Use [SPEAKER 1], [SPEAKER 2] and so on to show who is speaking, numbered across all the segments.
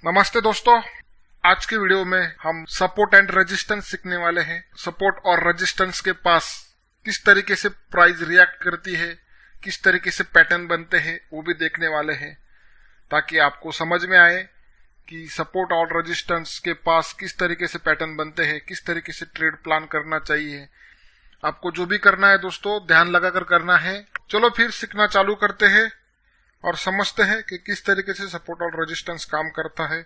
[SPEAKER 1] नमस्ते दोस्तों, आज के वीडियो में हम सपोर्ट एंड रेजिस्टेंस सीखने वाले हैं। सपोर्ट और रेजिस्टेंस के पास किस तरीके से प्राइस रिएक्ट करती है, किस तरीके से पैटर्न बनते हैं, वो भी देखने वाले हैं, ताकि आपको समझ में आए कि सपोर्ट और रेजिस्टेंस के पास किस तरीके से पैटर्न बनते हैं, किस तरीके से ट्रेड प्लान करना चाहिए। आपको जो भी करना है दोस्तों, ध्यान लगाकर करना है। चलो फिर सीखना चालू करते हैं और समझते हैं कि किस तरीके से सपोर्ट और रेजिस्टेंस काम करता है।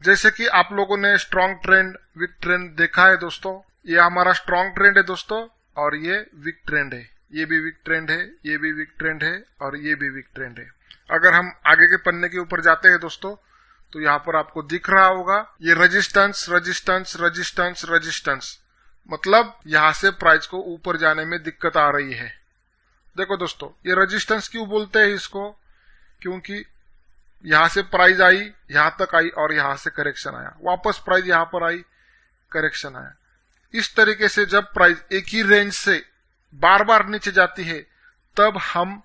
[SPEAKER 1] जैसे कि आप लोगों ने स्ट्रॉन्ग ट्रेंड, वीक ट्रेंड देखा है दोस्तों। ये हमारा स्ट्रॉन्ग ट्रेंड है दोस्तों, और ये वीक ट्रेंड है। ये भी वीक ट्रेंड है, ये भी वीक ट्रेंड है, और ये भी वीक ट्रेंड है। अगर हम आगे के पन्ने के ऊपर जाते हैं दोस्तों, तो यहाँ पर आपको दिख रहा होगा ये रेजिस्टेंस रेजिस्टेंस रेजिस्टेंस रेजिस्टेंस, मतलब यहाँ से प्राइस को ऊपर जाने में दिक्कत आ रही है। देखो दोस्तों, ये रेजिस्टेंस क्यों बोलते हैं इसको, क्योंकि यहां से प्राइस आई, यहां तक आई और यहां से करेक्शन आया, वापस प्राइस यहां पर आई, करेक्शन आया। इस तरीके से जब प्राइस एक ही रेंज से बार बार नीचे जाती है, तब हम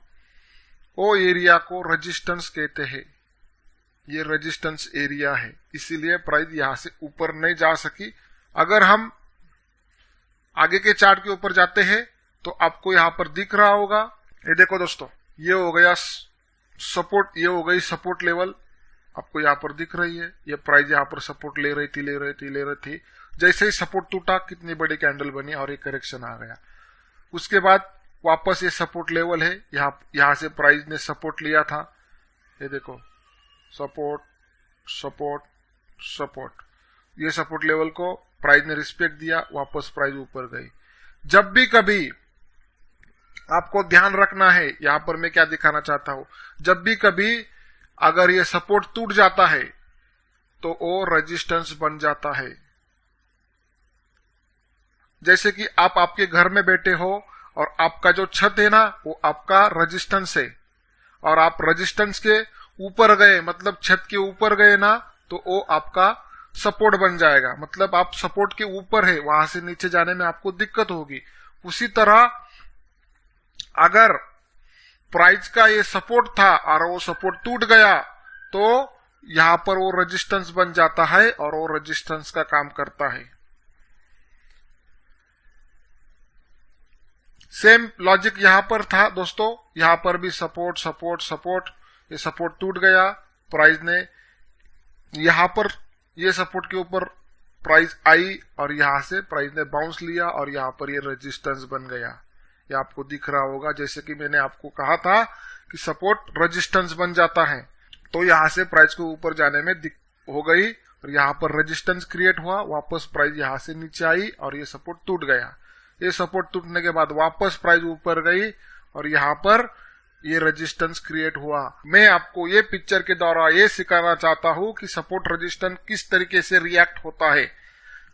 [SPEAKER 1] वो एरिया को रेजिस्टेंस कहते हैं। ये रेजिस्टेंस एरिया है, इसीलिए प्राइस यहां से ऊपर नहीं जा सकी। अगर हम आगे के चार्ट के ऊपर जाते हैं तो आपको यहां पर दिख रहा होगा, ये देखो दोस्तों, ये हो गया सपोर्ट, ये हो गई सपोर्ट लेवल, आपको यहाँ पर दिख रही है। ये प्राइस यहाँ पर सपोर्ट ले रही थी। जैसे ही सपोर्ट टूटा, कितनी बड़ी कैंडल बनी और ये करेक्शन आ गया। उसके बाद वापस ये सपोर्ट लेवल है, यहाँ से प्राइस ने सपोर्ट लिया था। ये देखो, सपोर्ट सपोर्ट सपोर्ट, ये सपोर्ट लेवल को प्राइस ने रिस्पेक्ट दिया, वापस प्राइस ऊपर गई। जब भी कभी आपको ध्यान रखना है, यहां पर मैं क्या दिखाना चाहता हूं, जब भी कभी अगर ये सपोर्ट टूट जाता है तो वो रेजिस्टेंस बन जाता है। जैसे कि आप आपके घर में बैठे हो और आपका जो छत है ना, वो आपका रेजिस्टेंस है, और आप रेजिस्टेंस के ऊपर गए, मतलब छत के ऊपर गए ना, तो वो आपका सपोर्ट बन जाएगा। मतलब आप सपोर्ट के ऊपर है, वहां से नीचे जाने में आपको दिक्कत होगी। उसी तरह अगर प्राइस का ये सपोर्ट था और वो सपोर्ट टूट गया, तो यहां पर वो रेजिस्टेंस बन जाता है और वो रेजिस्टेंस का काम करता है। सेम लॉजिक यहां पर था दोस्तों, यहां पर भी सपोर्ट सपोर्ट सपोर्ट, ये सपोर्ट टूट गया, प्राइस ने यहां पर ये सपोर्ट के ऊपर प्राइस आई और यहां से प्राइस ने बाउंस लिया और यहां पर ये रेजिस्टेंस बन गया। ये आपको दिख रहा होगा, जैसे कि मैंने आपको कहा था कि सपोर्ट रेजिस्टेंस बन जाता है, तो यहां से प्राइस को ऊपर जाने में हो गई और यहां पर रेजिस्टेंस क्रिएट हुआ, वापस प्राइस यहां से नीचे आई और ये सपोर्ट टूट गया। ये सपोर्ट टूटने के बाद वापस प्राइस ऊपर गई और यहां पर ये रेजिस्टेंस क्रिएट हुआ। मैं आपको ये पिक्चर के द्वारा ये सिखाना चाहता हूं कि सपोर्ट रेजिस्टेंस किस तरीके से रिएक्ट होता है।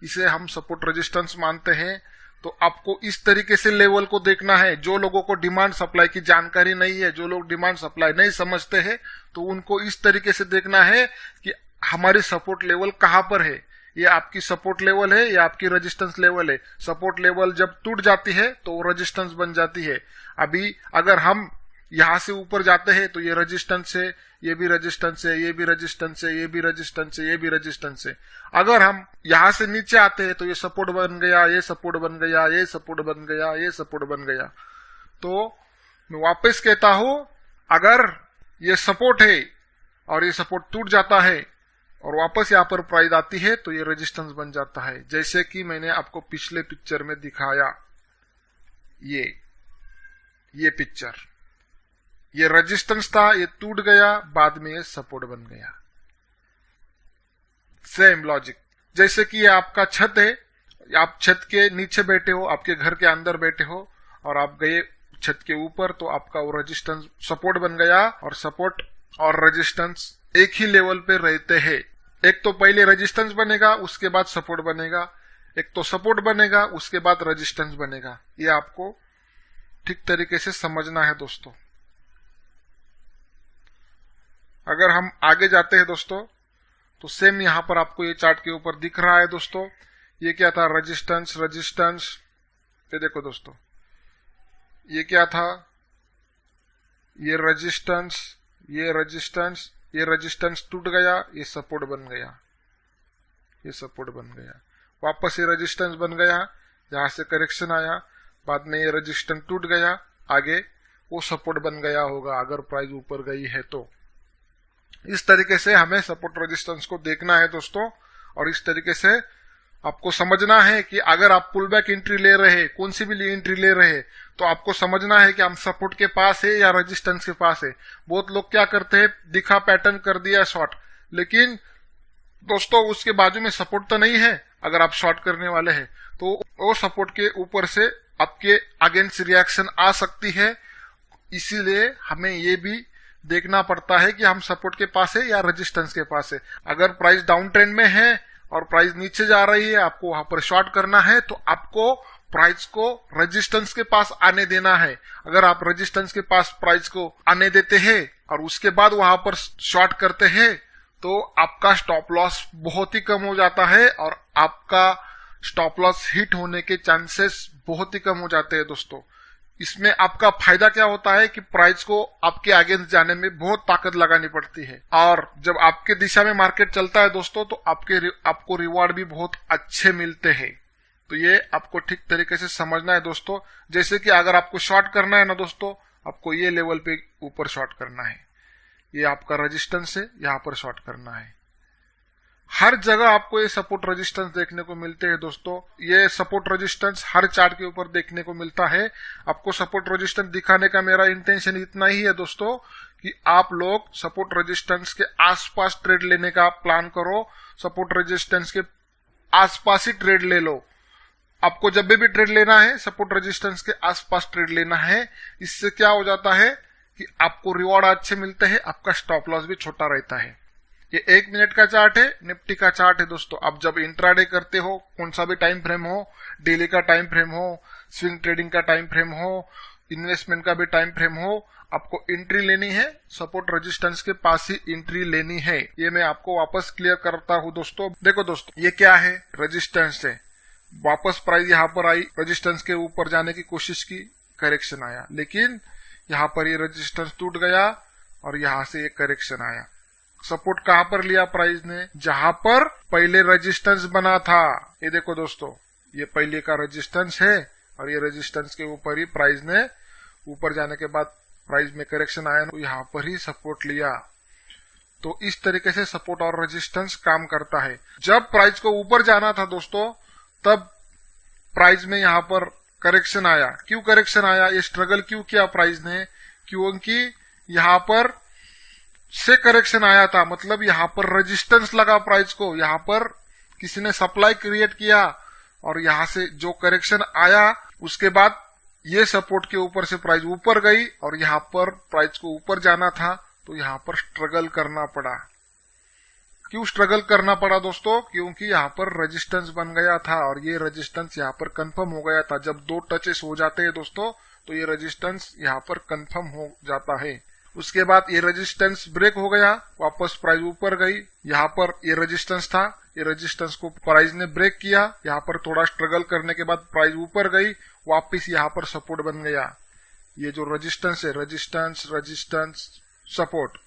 [SPEAKER 1] इसे हम सपोर्ट रेजिस्टेंस मानते हैं। तो आपको इस तरीके से लेवल को देखना है। जो लोगों को डिमांड सप्लाई की जानकारी नहीं है, जो लोग डिमांड सप्लाई नहीं समझते हैं, तो उनको इस तरीके से देखना है कि हमारी सपोर्ट लेवल कहां पर है। ये आपकी सपोर्ट लेवल है, ये आपकी रेजिस्टेंस लेवल है। सपोर्ट लेवल जब टूट जाती है तो वो रेजिस्टेंस बन जाती है। अभी अगर हम यहां से ऊपर जाते हैं तो ये रेजिस्टेंस है, ये भी रेजिस्टेंस है, ये भी रेजिस्टेंस है, ये भी रेजिस्टेंस है, ये भी रेजिस्टेंस है। अगर हम यहां से नीचे आते हैं तो ये सपोर्ट बन गया, ये सपोर्ट बन गया, ये सपोर्ट बन गया, ये सपोर्ट बन गया। तो मैं वापस कहता हूं, अगर ये सपोर्ट है और ये सपोर्ट टूट जाता है और वापस यहां पर प्राइस आती है, तो ये रेजिस्टेंस बन जाता है। जैसे कि मैंने आपको पिछले पिक्चर में दिखाया, ये पिक्चर, ये रेजिस्टेंस था, ये टूट गया, बाद में ये सपोर्ट बन गया। सेम लॉजिक, जैसे कि ये आपका छत है, आप छत के नीचे बैठे हो, आपके घर के अंदर बैठे हो और आप गए छत के ऊपर, तो आपका वो रेजिस्टेंस सपोर्ट बन गया। और सपोर्ट और रेजिस्टेंस एक ही लेवल पे रहते हैं। एक तो पहले रेजिस्टेंस बनेगा, उसके बाद सपोर्ट बनेगा, एक तो सपोर्ट बनेगा, उसके बाद रेजिस्टेंस बनेगा। ये आपको ठीक तरीके से समझना है दोस्तों। अगर हम आगे जाते हैं दोस्तों, तो सेम यहां पर आपको ये चार्ट के ऊपर दिख रहा है दोस्तों। ये क्या था, रेजिस्टेंस रेजिस्टेंस, ये देखो दोस्तों, ये क्या था, ये रेजिस्टेंस, ये रेजिस्टेंस, ये रेजिस्टेंस टूट गया, ये सपोर्ट बन गया, ये सपोर्ट बन गया, वापस ये रेजिस्टेंस बन गया, यहां से करेक्शन आया, बाद में ये रेजिस्टेंस टूट गया, आगे वो सपोर्ट बन गया होगा अगर प्राइस ऊपर गई है तो। इस तरीके से हमें सपोर्ट रेजिस्टेंस को देखना है दोस्तों, और इस तरीके से आपको समझना है कि अगर आप पुल बैक एंट्री ले रहे, कौन सी भी एंट्री ले रहे, तो आपको समझना है कि हम सपोर्ट के पास है या रेजिस्टेंस के पास है। बहुत लोग क्या करते हैं, दिखा पैटर्न कर दिया शॉर्ट, लेकिन दोस्तों उसके बाजू में सपोर्ट तो नहीं है। अगर आप शॉर्ट करने वाले हैं तो वो सपोर्ट के ऊपर से आपके अगेंस्ट रिएक्शन आ सकती है। इसीलिए हमें ये भी देखना पड़ता है कि हम सपोर्ट के पास है या रेजिस्टेंस के पास है। अगर प्राइस डाउन ट्रेंड में है और प्राइस नीचे जा रही है, आपको वहां पर शॉर्ट करना है, तो आपको प्राइस को रेजिस्टेंस के पास आने देना है। अगर आप रेजिस्टेंस के पास प्राइस को आने देते हैं और उसके बाद वहां पर शॉर्ट करते हैं, तो आपका स्टॉप लॉस बहुत ही कम हो जाता है और आपका स्टॉप लॉस हिट होने के चांसेस बहुत ही कम हो जाते हैं दोस्तों। इसमें आपका फायदा क्या होता है कि प्राइस को आपके अगेंस्ट जाने में बहुत ताकत लगानी पड़ती है, और जब आपके दिशा में मार्केट चलता है दोस्तों, तो आपको रिवॉर्ड भी बहुत अच्छे मिलते हैं। तो ये आपको ठीक तरीके से समझना है दोस्तों। जैसे कि अगर आपको शॉर्ट करना है ना दोस्तों, आपको ये लेवल पे ऊपर शॉर्ट करना है, ये आपका रेजिस्टेंस है, यहाँ पर शॉर्ट करना है। हर जगह आपको ये सपोर्ट रेजिस्टेंस देखने को मिलते हैं दोस्तों। ये सपोर्ट रेजिस्टेंस हर चार्ट के ऊपर देखने को मिलता है। आपको सपोर्ट रेजिस्टेंस दिखाने का मेरा इंटेंशन इतना ही है दोस्तों कि आप लोग सपोर्ट रेजिस्टेंस के आसपास ट्रेड लेने का प्लान करो। सपोर्ट रेजिस्टेंस के आसपास ही ट्रेड ले लो। आपको जब भी ट्रेड लेना है, सपोर्ट रेजिस्टेंस के आसपास ट्रेड लेना है। इससे क्या हो जाता है कि आपको रिवॉर्ड अच्छे मिलते हैं, आपका स्टॉप लॉस भी छोटा रहता है। ये 1 मिनट का चार्ट है, निफ्टी का चार्ट है दोस्तों। आप जब इंट्राडे करते हो, कौन सा भी टाइम फ्रेम हो, डेली का टाइम फ्रेम हो, स्विंग ट्रेडिंग का टाइम फ्रेम हो, इन्वेस्टमेंट का भी टाइम फ्रेम हो, आपको एंट्री लेनी है, सपोर्ट रेजिस्टेंस के पास ही एंट्री लेनी है। ये मैं आपको वापस क्लियर करता हूं दोस्तों। देखो दोस्तों, ये क्या है, रेजिस्टेंस है। वापस प्राइस यहाँ पर आई, रेजिस्टेंस के ऊपर जाने की कोशिश की, करेक्शन आया, लेकिन यहाँ पर ये रेजिस्टेंस टूट गया और यहाँ से एक करेक्शन आया। सपोर्ट कहां पर लिया प्राइस ने, जहां पर पहले रेजिस्टेंस बना था। ये देखो दोस्तों, ये पहले का रेजिस्टेंस है और ये रेजिस्टेंस के ऊपर ही प्राइस ने ऊपर जाने के बाद प्राइस में करेक्शन आया, तो यहां पर ही सपोर्ट लिया। तो इस तरीके से सपोर्ट और रेजिस्टेंस काम करता है। जब प्राइस को ऊपर जाना था दोस्तों, तब प्राइस में यहां पर करेक्शन आया। क्यों करेक्शन आया, ये स्ट्रगल क्यों किया प्राइस ने, क्योंकि यहां पर से करेक्शन आया था, मतलब यहां पर रेजिस्टेंस लगा प्राइस को, यहां पर किसी ने सप्लाई क्रिएट किया और यहां से जो करेक्शन आया, उसके बाद ये सपोर्ट के ऊपर से प्राइस ऊपर गई और यहां पर प्राइस को ऊपर जाना था, तो यहां पर स्ट्रगल करना पड़ा। क्यों स्ट्रगल करना पड़ा दोस्तों, क्योंकि यहां पर रेजिस्टेंस बन गया था और ये रेजिस्टेंस यहां पर कंफर्म हो गया था। जब 2 टचेस हो जाते हैं दोस्तों, तो ये रेजिस्टेंस यहां पर कंफर्म हो जाता है। उसके बाद ये रेजिस्टेंस ब्रेक हो गया, वापस प्राइस ऊपर गई। यहाँ पर ये रेजिस्टेंस था, ये रेजिस्टेंस को प्राइस ने ब्रेक किया, यहाँ पर थोड़ा स्ट्रगल करने के बाद प्राइस ऊपर गई, वापस यहाँ पर सपोर्ट बन गया। ये जो रेजिस्टेंस है, रेजिस्टेंस रेजिस्टेंस सपोर्ट,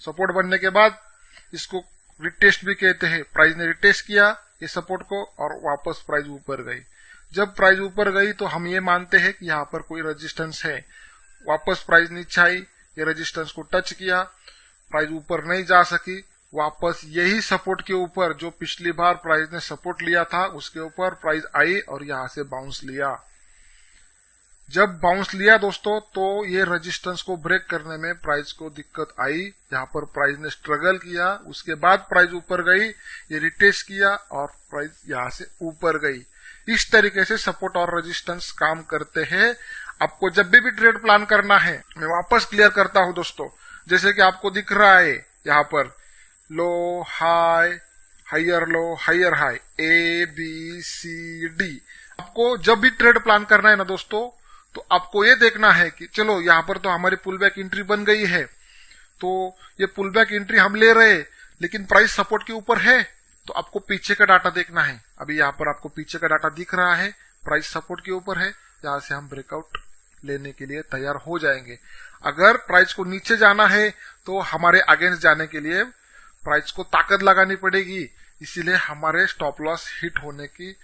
[SPEAKER 1] सपोर्ट बनने के बाद इसको रिटेस्ट भी कहते हैं। प्राइस ने रिटेस्ट किया ये सपोर्ट को और वापस प्राइस ऊपर गई। जब प्राइस ऊपर गई तो हम ये मानते हैं कि यहाँ पर कोई रेजिस्टेंस है। वापस प्राइस नीचे आई, ये रेजिस्टेंस को टच किया, प्राइस ऊपर नहीं जा सकी, वापस यही सपोर्ट के ऊपर जो पिछली बार प्राइस ने सपोर्ट लिया था, उसके ऊपर प्राइस आई और यहां से बाउंस लिया। जब बाउंस लिया दोस्तों, तो ये रेजिस्टेंस को ब्रेक करने में प्राइस को दिक्कत आई। यहाँ पर प्राइस ने स्ट्रगल किया, उसके बाद प्राइस ऊपर गई, ये रिटेस्ट किया और प्राइस यहां से ऊपर गई। इस तरीके से सपोर्ट और रेजिस्टेंस काम करते हैं। आपको जब भी ट्रेड प्लान करना है, मैं वापस क्लियर करता हूं दोस्तों, जैसे कि आपको दिख रहा है यहाँ पर low high, higher low, higher high, ABCD। आपको जब भी ट्रेड प्लान करना है ना दोस्तों, तो आपको ये देखना है कि चलो यहाँ पर तो हमारी पुल बैक एंट्री बन गई है, तो ये पुल बैक एंट्री हम ले रहे, लेकिन प्राइस सपोर्ट के ऊपर है, तो आपको पीछे का डाटा देखना है। अभी यहाँ पर आपको पीछे का डाटा दिख रहा है, प्राइस सपोर्ट के ऊपर है, यहां से हम ब्रेकआउट लेने के लिए तैयार हो जाएंगे। अगर प्राइस को नीचे जाना है तो हमारे अगेंस्ट जाने के लिए प्राइस को ताकत लगानी पड़ेगी, इसीलिए हमारे स्टॉप लॉस हिट होने की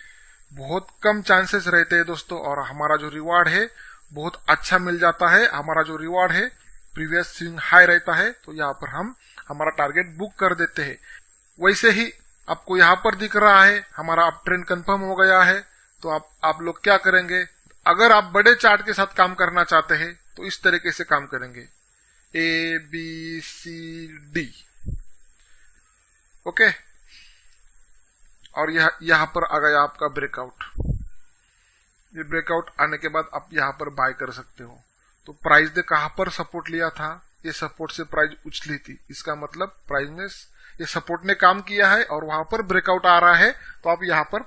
[SPEAKER 1] बहुत कम चांसेस रहते हैं दोस्तों, और हमारा जो रिवार्ड है बहुत अच्छा मिल जाता है। हमारा जो रिवार्ड है प्रीवियस स्विंग हाई रहता है, तो यहाँ पर हम हमारा टारगेट बुक कर देते हैं। वैसे ही आपको यहाँ पर दिख रहा है हमारा अप ट्रेंड कंफर्म हो गया है, तो आप लोग क्या करेंगे, अगर आप बड़े चार्ट के साथ काम करना चाहते हैं तो इस तरीके से काम करेंगे, ABCD, ओके। और यहाँ पर आ गया आपका ब्रेकआउट। ये ब्रेकआउट आने के बाद आप यहाँ पर बाय कर सकते हो। तो प्राइस ने कहां पर सपोर्ट लिया था, ये सपोर्ट से प्राइस उछली थी, इसका मतलब प्राइस ने ये सपोर्ट ने काम किया है और वहां पर ब्रेकआउट आ रहा है, तो आप यहाँ पर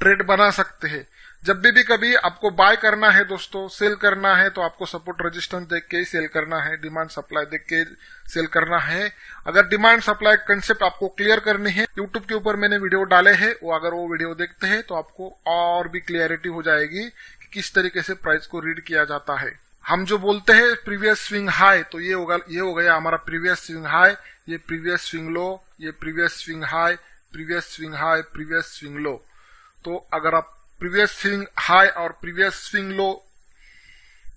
[SPEAKER 1] ट्रेड बना सकते हैं। जब भी कभी आपको बाय करना है दोस्तों, सेल करना है, तो आपको सपोर्ट रेजिस्टेंस देख के ही सेल करना है, डिमांड सप्लाई देख के सेल करना है। अगर डिमांड सप्लाई कंसेप्ट आपको क्लियर करनी है, यूट्यूब के ऊपर मैंने वीडियो डाले हैं, वो अगर वो वीडियो देखते हैं तो आपको और भी क्लियरिटी हो जाएगी कि किस तरीके से प्राइस को रीड किया जाता है। हम जो बोलते हैं प्रीवियस स्विंग हाई, तो ये हो गया हमारा प्रीवियस स्विंग हाई, ये प्रीवियस स्विंग लो, ये previous swing high, previous swing high, previous swing low. तो अगर आप प्रीवियस स्विंग हाई और प्रीवियस स्विंग लो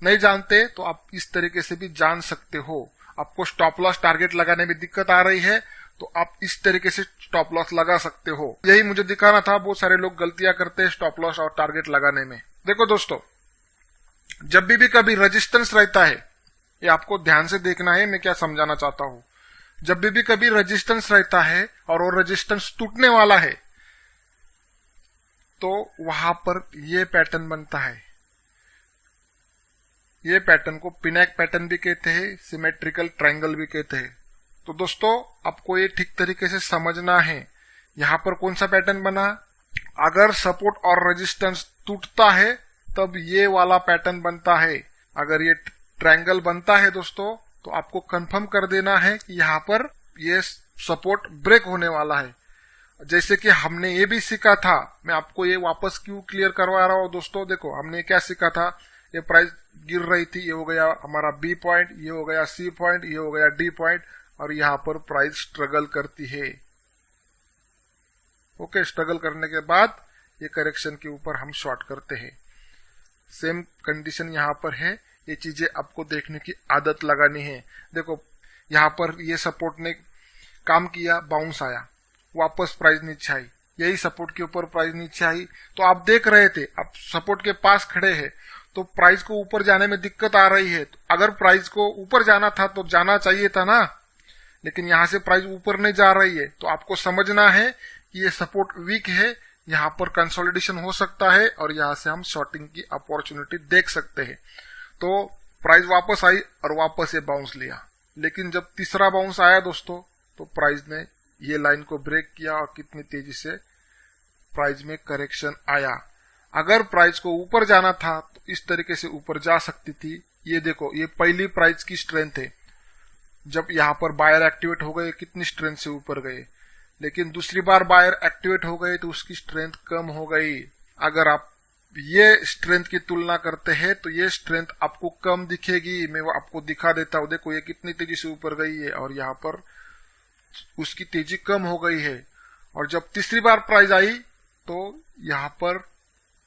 [SPEAKER 1] नहीं जानते तो आप इस तरीके से भी जान सकते हो। आपको स्टॉप लॉस टारगेट लगाने में दिक्कत आ रही है तो आप इस तरीके से स्टॉप लॉस लगा सकते हो। यही मुझे दिखाना था, बहुत सारे लोग गलतियां करते हैं स्टॉप लॉस और टारगेट लगाने में। देखो दोस्तों, जब भी कभी रेजिस्टेंस रहता है, ये आपको ध्यान से देखना है, मैं क्या समझाना चाहता हूं। जब भी कभी रेजिस्टेंस रहता है और वो रेजिस्टेंस टूटने वाला है, तो वहां पर ये पैटर्न बनता है। ये पैटर्न को पिनैक पैटर्न भी कहते हैं, सिमेट्रिकल ट्रायंगल भी कहते हैं। तो दोस्तों आपको ये ठीक तरीके से समझना है। यहां पर कौन सा पैटर्न बना, अगर सपोर्ट और रेजिस्टेंस टूटता है तब ये वाला पैटर्न बनता है। अगर ये ट्रायंगल बनता है दोस्तों, तो आपको कंफर्म कर देना है कि यहाँ पर ये सपोर्ट ब्रेक होने वाला है। जैसे कि हमने ये भी सीखा था, मैं आपको ये वापस क्यों क्लियर करवा रहा हूं दोस्तों। देखो हमने क्या सीखा था, ये प्राइस गिर रही थी, ये हो गया हमारा बी पॉइंट, ये हो गया सी पॉइंट, ये हो गया डी पॉइंट, और यहाँ पर प्राइस स्ट्रगल करती है। ओके, स्ट्रगल करने के बाद ये करेक्शन के ऊपर हम शॉर्ट करते हैं। सेम कंडीशन यहाँ पर है। ये चीजें आपको देखने की आदत लगानी है। देखो यहाँ पर ये सपोर्ट ने काम किया, बाउंस आया, वापस प्राइस नीचे आई, यही सपोर्ट के ऊपर प्राइस नीचे आई, तो आप देख रहे थे आप सपोर्ट के पास खड़े हैं तो प्राइस को ऊपर जाने में दिक्कत आ रही है। तो अगर प्राइस को ऊपर जाना था तो जाना चाहिए था ना, लेकिन यहां से प्राइस ऊपर नहीं जा रही है, तो आपको समझना है कि ये सपोर्ट वीक है, यहाँ पर कंसोलिडेशन हो सकता है और यहां से हम शॉर्टिंग की अपॉर्चुनिटी देख सकते हैं। तो प्राइस वापस आई और वापस ये बाउंस लिया, लेकिन जब तीसरा बाउंस आया दोस्तों, तो प्राइस ने ये लाइन को ब्रेक किया और कितनी तेजी से प्राइस में करेक्शन आया। अगर प्राइस को ऊपर जाना था तो इस तरीके से ऊपर जा सकती थी। ये देखो, ये पहली प्राइस की स्ट्रेंथ है। जब यहाँ पर बायर एक्टिवेट हो गए, कितनी स्ट्रेंथ से ऊपर गए, लेकिन दूसरी बार बायर एक्टिवेट हो गए तो उसकी स्ट्रेंथ कम हो गई। अगर आप ये स्ट्रेंथ की तुलना करते हैं तो ये स्ट्रेंथ आपको कम दिखेगी। मैं वो आपको दिखा देता हूं, देखो ये कितनी तेजी से ऊपर गई है और यहाँ पर उसकी तेजी कम हो गई है। और जब तीसरी बार प्राइस आई तो यहाँ पर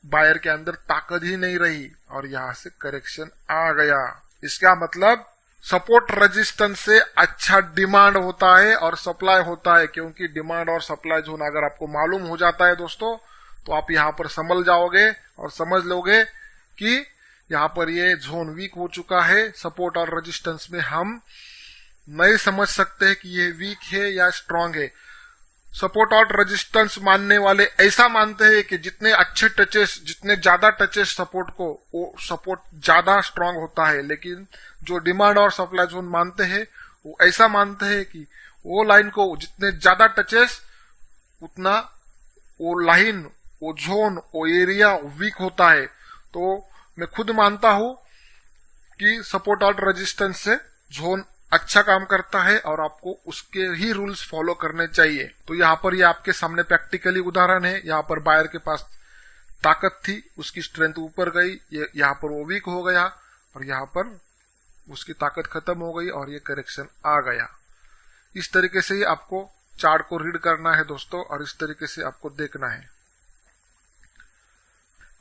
[SPEAKER 1] बायर के अंदर ताकत ही नहीं रही और यहां से करेक्शन आ गया। इसका मतलब सपोर्ट रेजिस्टेंस से अच्छा डिमांड होता है और सप्लाई होता है, क्योंकि डिमांड और सप्लाई जोन अगर आपको मालूम हो जाता है दोस्तों, तो आप यहाँ पर संभल जाओगे और समझ लोगे कि यहाँ पर ये जोन वीक हो चुका है। सपोर्ट और रेजिस्टेंस में हम नहीं समझ सकते कि ये वीक है या स्ट्रांग है। सपोर्ट और रेजिस्टेंस मानने वाले ऐसा मानते हैं कि जितने अच्छे टचेस, जितने ज्यादा टचेस सपोर्ट को, वो सपोर्ट ज्यादा स्ट्रांग होता है। लेकिन जो डिमांड और सप्लाई जोन मानते हैं वो ऐसा मानते हैं कि वो लाइन को जितने ज्यादा टचेस उतना वो लाइन, वो जोन, वो एरिया वीक होता है। तो मैं खुद मानता हूं कि सपोर्ट और रेजिस्टेंस से जोन अच्छा काम करता है और आपको उसके ही रूल्स फॉलो करने चाहिए। तो यहाँ पर ये आपके सामने प्रैक्टिकली उदाहरण है। यहाँ पर बायर के पास ताकत थी, उसकी स्ट्रेंथ ऊपर गई, यहाँ पर वो वीक हो गया और यहाँ पर उसकी ताकत खत्म हो गई और ये करेक्शन आ गया। इस तरीके से ही आपको चार्ट को रीड करना है दोस्तों, और इस तरीके से आपको देखना है।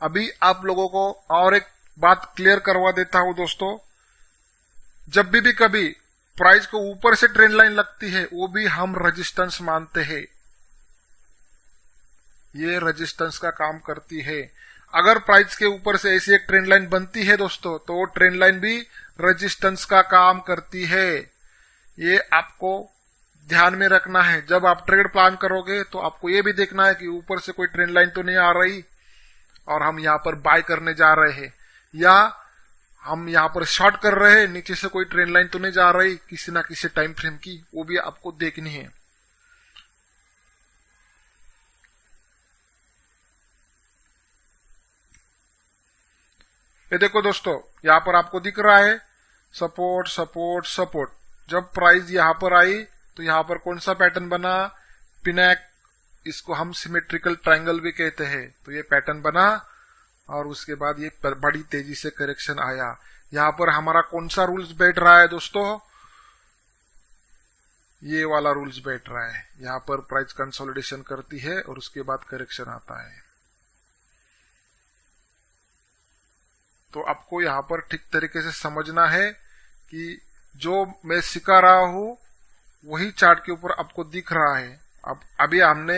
[SPEAKER 1] अभी आप लोगों को और एक बात क्लियर करवा देता हूं दोस्तों, जब भी कभी प्राइस को ऊपर से ट्रेंड लाइन लगती है वो भी हम रेजिस्टेंस मानते हैं, ये रेजिस्टेंस का काम करती है। अगर प्राइस के ऊपर से ऐसी एक ट्रेंड लाइन बनती है दोस्तों, तो वो ट्रेंड लाइन भी रेजिस्टेंस का काम करती है। ये आपको ध्यान में रखना है। जब आप ट्रेड प्लान करोगे तो आपको ये भी देखना है कि ऊपर से कोई ट्रेंड लाइन तो नहीं आ रही और हम यहां पर बाय करने जा रहे हैं, या हम यहां पर शॉर्ट कर रहे हैं, नीचे से कोई ट्रेंड लाइन तो नहीं जा रही किसी ना किसी टाइम फ्रेम की, वो भी आपको देखनी है। ये देखो दोस्तों, यहां पर आपको दिख रहा है सपोर्ट सपोर्ट सपोर्ट। जब प्राइस यहां पर आई तो यहां पर कौन सा पैटर्न बना, पिनैक, इसको हम सिमेट्रिकल ट्रायंगल भी कहते हैं। तो ये पैटर्न बना और उसके बाद ये बड़ी तेजी से करेक्शन आया। यहां पर हमारा कौन सा रूल्स बैठ रहा है दोस्तों, ये वाला रूल्स बैठ रहा है। यहां पर प्राइस कंसोलिडेशन करती है और उसके बाद करेक्शन आता है। तो आपको यहां पर ठीक तरीके से समझना है कि जो मैं सिखा रहा हूं वही चार्ट के ऊपर आपको दिख रहा है। अब अभी हमने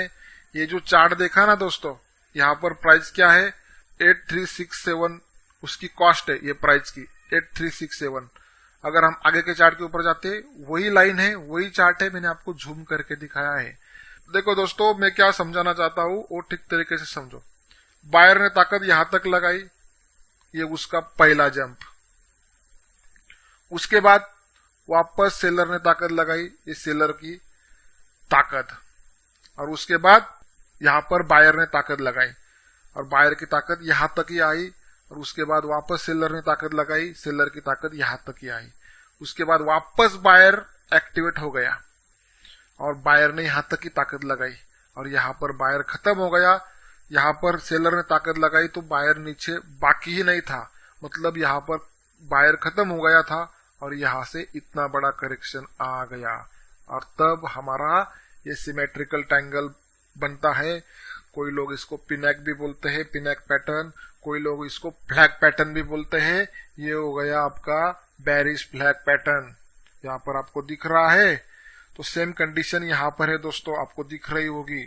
[SPEAKER 1] ये जो चार्ट देखा ना दोस्तों, यहां पर प्राइस क्या है 8367, उसकी कॉस्ट है ये प्राइस की 8367। अगर हम आगे के चार्ट के ऊपर जाते वही लाइन है, वही चार्ट है, मैंने आपको झूम करके दिखाया है। देखो दोस्तों, मैं क्या समझाना चाहता हूं वो ठीक तरीके से समझो। बायर ने ताकत यहां तक लगाई, ये उसका पहला जंप। उसके बाद वापस सेलर ने ताकत लगाई, ये सेलर की ताकत। और उसके बाद यहां पर बायर ने ताकत लगाई और बायर की ताकत यहां तक ही आई। और उसके बाद वापस सेलर ने ताकत लगाई, सेलर की ताकत यहां तक ही आई। उसके बाद वापस बायर एक्टिवेट हो गया और बायर ने यहां तक ही ताकत लगाई और यहां पर बायर खत्म हो गया। यहां पर सेलर ने ताकत लगाई तो बायर नीचे बाकी ही नहीं था, मतलब यहां पर बायर खत्म हो गया था और यहां से इतना बड़ा करेक्शन आ गया। और तब हमारा ये सिमेट्रिकल ट्रायंगल बनता है। कोई लोग इसको पिनैक भी बोलते हैं, पिनैक पैटर्न, कोई लोग इसको फ्लैग पैटर्न भी बोलते हैं। ये हो गया आपका बेरिश फ्लैग पैटर्न, यहाँ पर आपको दिख रहा है। तो सेम कंडीशन यहाँ पर है दोस्तों, आपको दिख रही होगी।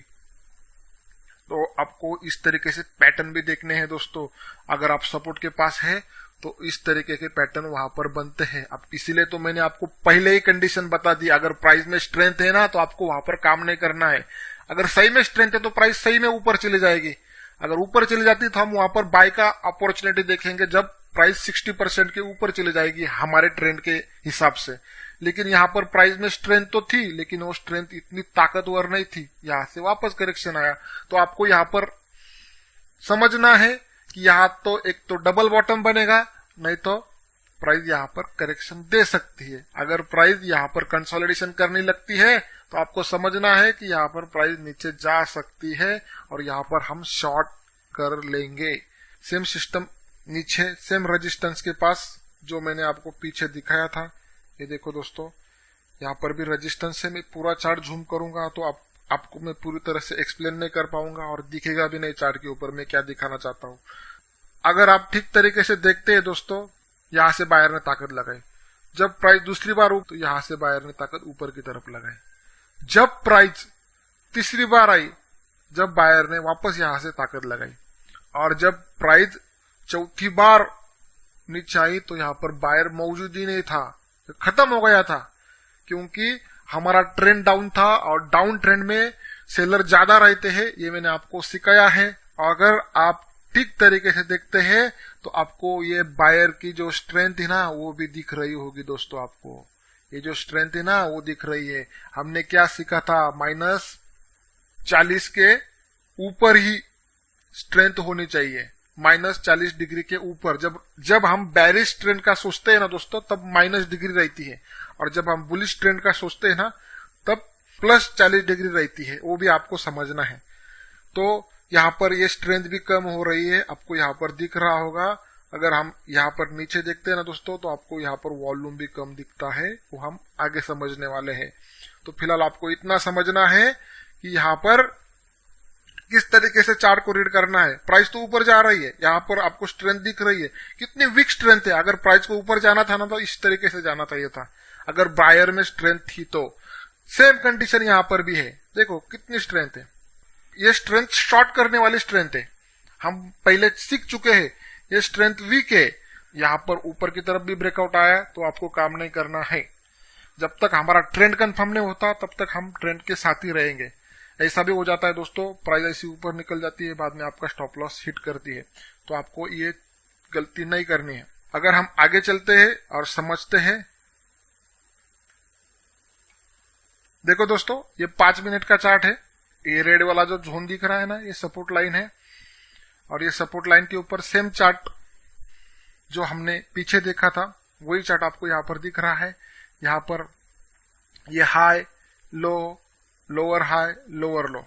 [SPEAKER 1] तो आपको इस तरीके से पैटर्न भी देखने हैं दोस्तों। अगर आप सपोर्ट के पास है तो इस तरीके के पैटर्न वहां पर बनते हैं। अब इसीलिए तो मैंने आपको पहले ही कंडीशन बता दी, अगर प्राइस में स्ट्रेंथ है ना तो आपको वहां पर काम नहीं करना है। अगर सही में स्ट्रेंथ है तो प्राइस सही में ऊपर चली जाएगी। अगर ऊपर चली जाती तो हम वहां पर बाय का अपॉर्चुनिटी देखेंगे जब प्राइस 60% के ऊपर चली जाएगी हमारे ट्रेंड के हिसाब से। लेकिन यहाँ पर प्राइस में स्ट्रेंथ तो थी, लेकिन वो स्ट्रेंथ इतनी ताकतवर नहीं थी। यहां से वापस करेक्शन आया। तो आपको यहाँ पर समझना है कि यहाँ तो एक तो डबल बॉटम बनेगा, नहीं तो प्राइस यहाँ पर करेक्शन दे सकती है। अगर प्राइस यहाँ पर कंसोलिडेशन करने लगती है तो आपको समझना है कि यहाँ पर प्राइस नीचे जा सकती है और यहाँ पर हम शॉर्ट कर लेंगे। सेम सिस्टम नीचे सेम रेजिस्टेंस के पास जो मैंने आपको पीछे दिखाया था, ये देखो दोस्तों, यहाँ पर भी रेजिस्टेंस से मैं पूरा चार्ट झूम करूंगा तो आपको मैं पूरी तरह से एक्सप्लेन नहीं कर पाऊंगा और दिखेगा भी नहीं चार्ट के ऊपर मैं क्या दिखाना चाहता हूँ। अगर आप ठीक तरीके से देखते हैं दोस्तों, यहां से बायर ने ताकत लगाई। जब प्राइस दूसरी बार तो यहां से बायर ने ताकत ऊपर की तरफ लगाई। जब प्राइस तीसरी बार आई, जब बायर ने वापस यहां से ताकत लगाई। और जब प्राइस चौथी बार नीचे आई तो यहां पर बायर मौजूद ही नहीं था, खत्म हो गया था, क्योंकि हमारा ट्रेंड डाउन था और डाउन ट्रेंड में सेलर ज्यादा रहते हैं, ये मैंने आपको सिखाया है। अगर आप ठीक तरीके से देखते हैं तो आपको ये बायर की जो स्ट्रेंथ है ना वो भी दिख रही होगी दोस्तों। आपको ये जो स्ट्रेंथ है ना वो दिख रही है। हमने क्या सीखा था, -40 के ऊपर ही स्ट्रेंथ होनी चाहिए, -40 डिग्री के ऊपर। जब हम बेरिश ट्रेंड का सोचते हैं ना दोस्तों तब -डिग्री रहती है, और जब हम बुलिश ट्रेंड का सोचते हैं ना तब +40 डिग्री रहती है। वो भी आपको समझना है। तो यहाँ पर ये स्ट्रेंथ भी कम हो रही है, आपको यहाँ पर दिख रहा होगा। अगर हम यहाँ पर नीचे देखते हैं ना दोस्तों, तो आपको यहाँ पर वॉल्यूम भी कम दिखता है, वो हम आगे समझने वाले हैं। तो फिलहाल आपको इतना समझना है कि यहाँ पर किस तरीके से चार्ट को रीड करना है। प्राइस तो ऊपर जा रही है, यहाँ पर आपको स्ट्रेंथ दिख रही है, कितनी वीक स्ट्रेंथ है। अगर प्राइस को ऊपर जाना था ना तो इस तरीके से जाना चाहिए था, अगर बायर में स्ट्रेंथ थी तो। सेम कंडीशन यहाँ पर भी है, देखो कितनी स्ट्रेंथ है। ये स्ट्रेंथ शॉर्ट करने वाली स्ट्रेंथ है, हम पहले सीख चुके हैं। ये स्ट्रेंथ वीक है, यहाँ पर ऊपर की तरफ भी ब्रेकआउट आया तो आपको काम नहीं करना है। जब तक हमारा ट्रेंड कंफर्म नहीं होता तब तक हम ट्रेंड के साथ ही रहेंगे। ऐसा भी हो जाता है दोस्तों, प्राइस ऐसी ऊपर निकल जाती है, बाद में आपका स्टॉप लॉस हिट करती है। तो आपको ये गलती नहीं करनी है। अगर हम आगे चलते हैं और समझते हैं, देखो दोस्तों ये 5 मिनट का चार्ट है। ये रेड वाला जो जोन दिख रहा है ना, ये सपोर्ट लाइन है, और ये सपोर्ट लाइन के ऊपर सेम चार्ट जो हमने पीछे देखा था वही चार्ट आपको यहाँ पर दिख रहा है। यहाँ पर ये high low, lower high, lower लो,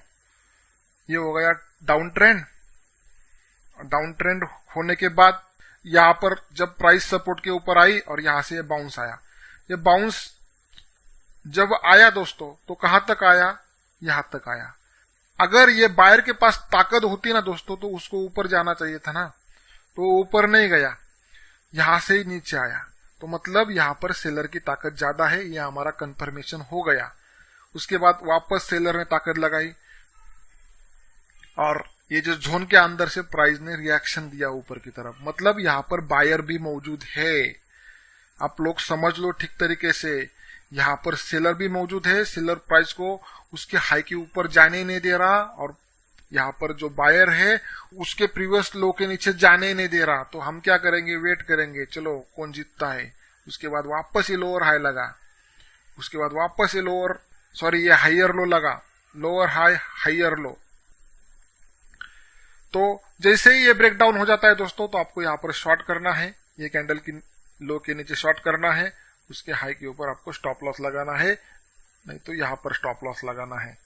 [SPEAKER 1] ये हो गया डाउन ट्रेंड। डाउन ट्रेंड होने के बाद यहाँ पर जब प्राइस सपोर्ट के ऊपर आई और यहां से ये बाउंस आया, ये बाउंस जब आया दोस्तों तो कहां तक आया, यहां तक आया। अगर ये बायर के पास ताकत होती ना दोस्तों तो उसको ऊपर जाना चाहिए था ना, तो ऊपर नहीं गया, यहां से ही नीचे आया। तो मतलब यहां पर सेलर की ताकत ज्यादा है, यह हमारा कंफर्मेशन हो गया। उसके बाद वापस सेलर ने ताकत लगाई और ये जो जोन के अंदर से प्राइस ने रिएक्शन दिया ऊपर की तरफ, मतलब यहां पर बायर भी मौजूद है। आप लोग समझ लो ठीक तरीके से, यहां पर सेलर भी मौजूद है। सेलर प्राइस को उसके हाई के ऊपर जाने नहीं दे रहा, और यहाँ पर जो बायर है उसके प्रीवियस लो के नीचे जाने नहीं दे रहा। तो हम क्या करेंगे, वेट करेंगे, चलो कौन जीतता है। उसके बाद वापस ये लोअर हाई लगा, उसके बाद वापस ये ये हाइयर लो लगा, लोअर हाई हाइयर लो। तो जैसे ही ये ब्रेकडाउन हो जाता है दोस्तों, तो आपको यहाँ पर शॉर्ट करना है, ये कैंडल की लो के नीचे शॉर्ट करना है, उसके हाई के ऊपर आपको स्टॉप लॉस लगाना है, नहीं तो यहां पर स्टॉप लॉस लगाना है।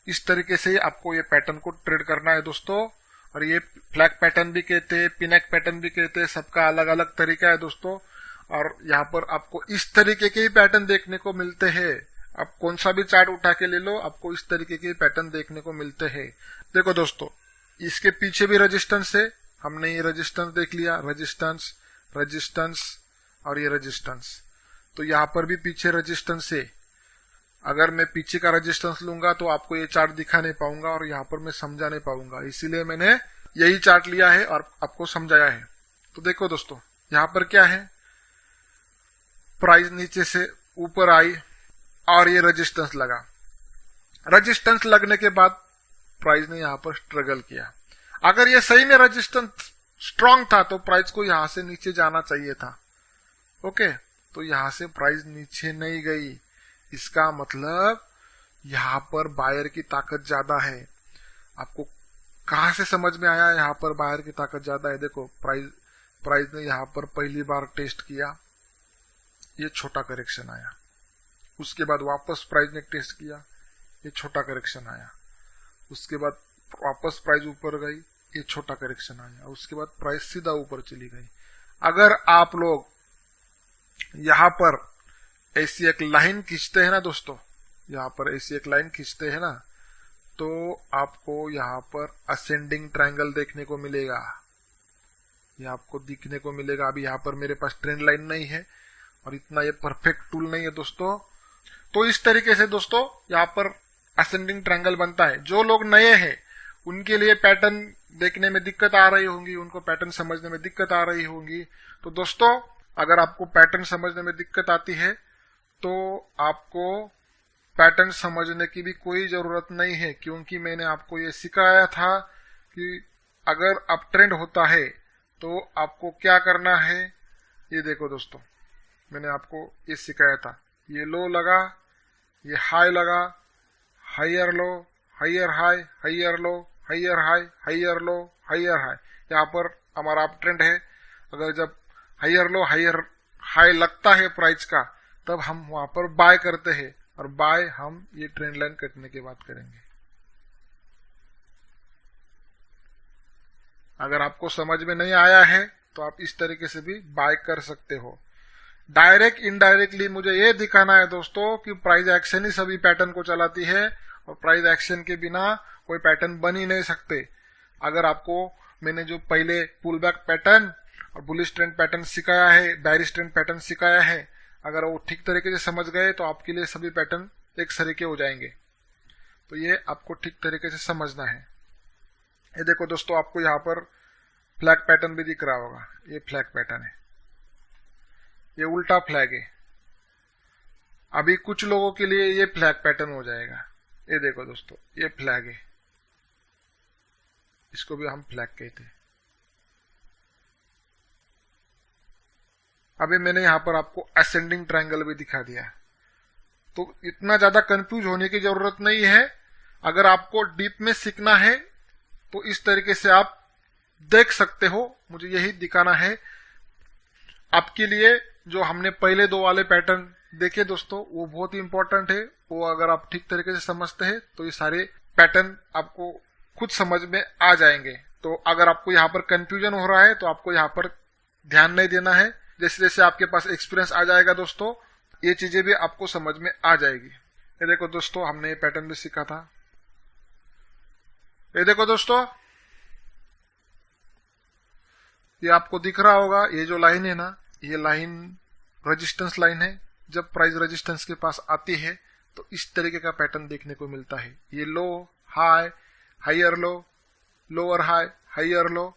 [SPEAKER 1] इस तरीके से आपको ये पैटर्न को ट्रेड करना है दोस्तों। और ये फ्लैग पैटर्न भी कहते हैं, पिनक पैटर्न भी कहते हैं, सबका अलग अलग तरीका है दोस्तों। और यहाँ पर आपको इस तरीके के ही पैटर्न देखने को मिलते हैं। आप कौन सा भी चार्ट उठा के ले लो, आपको इस तरीके के पैटर्न देखने को मिलते हैं। देखो दोस्तों, इसके पीछे भी रेजिस्टेंस है, हमने ये रेजिस्टेंस देख लिया, रेजिस्टेंस, रेजिस्टेंस और ये रेजिस्टेंस। तो यहां पर भी पीछे रेजिस्टेंस है। अगर मैं पीछे का रेजिस्टेंस लूंगा तो आपको ये चार्ट दिखा नहीं पाऊंगा और यहां पर मैं समझा नहीं पाऊंगा, इसीलिए मैंने यही चार्ट लिया है और आपको समझाया है। तो देखो दोस्तों, यहां पर क्या है, प्राइस नीचे से ऊपर आई और ये रेजिस्टेंस लगा। रेजिस्टेंस लगने के बाद प्राइस ने यहां पर स्ट्रगल किया। अगर ये सही में रेजिस्टेंस स्ट्रांग था तो प्राइस को यहां से नीचे जाना चाहिए था। ओके, तो यहां से प्राइस नीचे नहीं गई, इसका मतलब यहां पर बायर की ताकत ज्यादा है। आपको कहां से समझ में आया यहां पर बायर की ताकत ज्यादा है? देखो, प्राइस ने यहां पर पहली बार टेस्ट किया, ये छोटा करेक्शन आया। उसके बाद वापस प्राइस ने टेस्ट किया, ये छोटा करेक्शन आया। उसके बाद वापस प्राइस ऊपर गई, ये छोटा करेक्शन आया। उसके बाद प्राइस सीधा ऊपर चली गई। अगर आप लोग यहां पर ऐसी एक लाइन खींचते हैं ना दोस्तों, यहां पर ऐसी एक लाइन खींचते हैं ना, तो आपको यहां पर असेंडिंग ट्रायंगल देखने को मिलेगा। ये आपको दिखने को मिलेगा। अभी यहां पर मेरे पास ट्रेंड लाइन नहीं है और इतना ये परफेक्ट टूल नहीं है दोस्तों। तो इस तरीके से दोस्तों यहां पर असेंडिंग ट्रायंगल बनता है। जो लोग नए हैं उनके लिए पैटर्न देखने में दिक्कत आ रही होंगी, उनको पैटर्न समझने में दिक्कत आ रही होंगी। तो दोस्तों, अगर आपको पैटर्न समझने में दिक्कत आती है तो आपको पैटर्न समझने की भी कोई जरूरत नहीं है, क्योंकि मैंने आपको ये सिखाया था कि अगर अप ट्रेंड होता है तो आपको क्या करना है। ये देखो दोस्तों, मैंने आपको ये सिखाया था, ये लो लगा, ये हाई लगा, हाइयर लो, हाइयर हाई, हाइयर लो, हाइयर हाई, हाइयर लो, हाइयर हाई। यहाँ पर हमारा अप ट्रेंड है। अगर जब हाइयर लो हाइयर हाई लगता है प्राइस का, तब हम वहां पर बाय करते हैं, और बाय हम ये ट्रेंड लाइन कटने के बाद करेंगे। अगर आपको समझ में नहीं आया है तो आप इस तरीके से भी बाय कर सकते हो। डायरेक्ट इनडायरेक्टली मुझे ये दिखाना है दोस्तों कि प्राइस एक्शन ही सभी पैटर्न को चलाती है और प्राइस एक्शन के बिना कोई पैटर्न बन ही नहीं सकते। अगर आपको मैंने जो पहले पुल बैक पैटर्न और बुलिश ट्रेंड पैटर्न सिखाया है, बेयरिश ट्रेंड पैटर्न सिखाया है, अगर वो ठीक तरीके से समझ गए तो आपके लिए सभी पैटर्न एक सरीके हो जाएंगे। तो ये आपको ठीक तरीके से समझना है। ये देखो दोस्तों, आपको यहाँ पर फ्लैग पैटर्न भी दिख रहा होगा। ये फ्लैग पैटर्न है, ये उल्टा फ्लैग है। अभी कुछ लोगों के लिए ये फ्लैग पैटर्न हो जाएगा। ये देखो दोस्तों, ये फ्लैग है, इसको भी हम फ्लैग कहते हैं। अभी मैंने यहां पर आपको असेंडिंग ट्रायंगल भी दिखा दिया, तो इतना ज्यादा कंफ्यूज होने की जरूरत नहीं है। अगर आपको डीप में सीखना है तो इस तरीके से आप देख सकते हो। मुझे यही दिखाना है आपके लिए। जो हमने पहले दो वाले पैटर्न देखे दोस्तों, वो बहुत ही इंपॉर्टेंट है। वो अगर आप ठीक तरीके से समझते हैं तो ये सारे पैटर्न आपको खुद समझ में आ जाएंगे। तो अगर आपको यहाँ पर कंफ्यूजन हो रहा है तो आपको यहाँ पर ध्यान नहीं देना है। जैसे जैसे आपके पास एक्सपीरियंस आ जाएगा दोस्तों, ये चीजें भी आपको समझ में आ जाएगी। ये देखो दोस्तों, हमने ये पैटर्न भी सीखा था। ये देखो दोस्तों, ये आपको दिख रहा होगा, ये जो लाइन है ना, ये लाइन रेजिस्टेंस लाइन है। जब प्राइस रेजिस्टेंस के पास आती है तो इस तरीके का पैटर्न देखने को मिलता है। ये low high, higher low, lower high, higher low,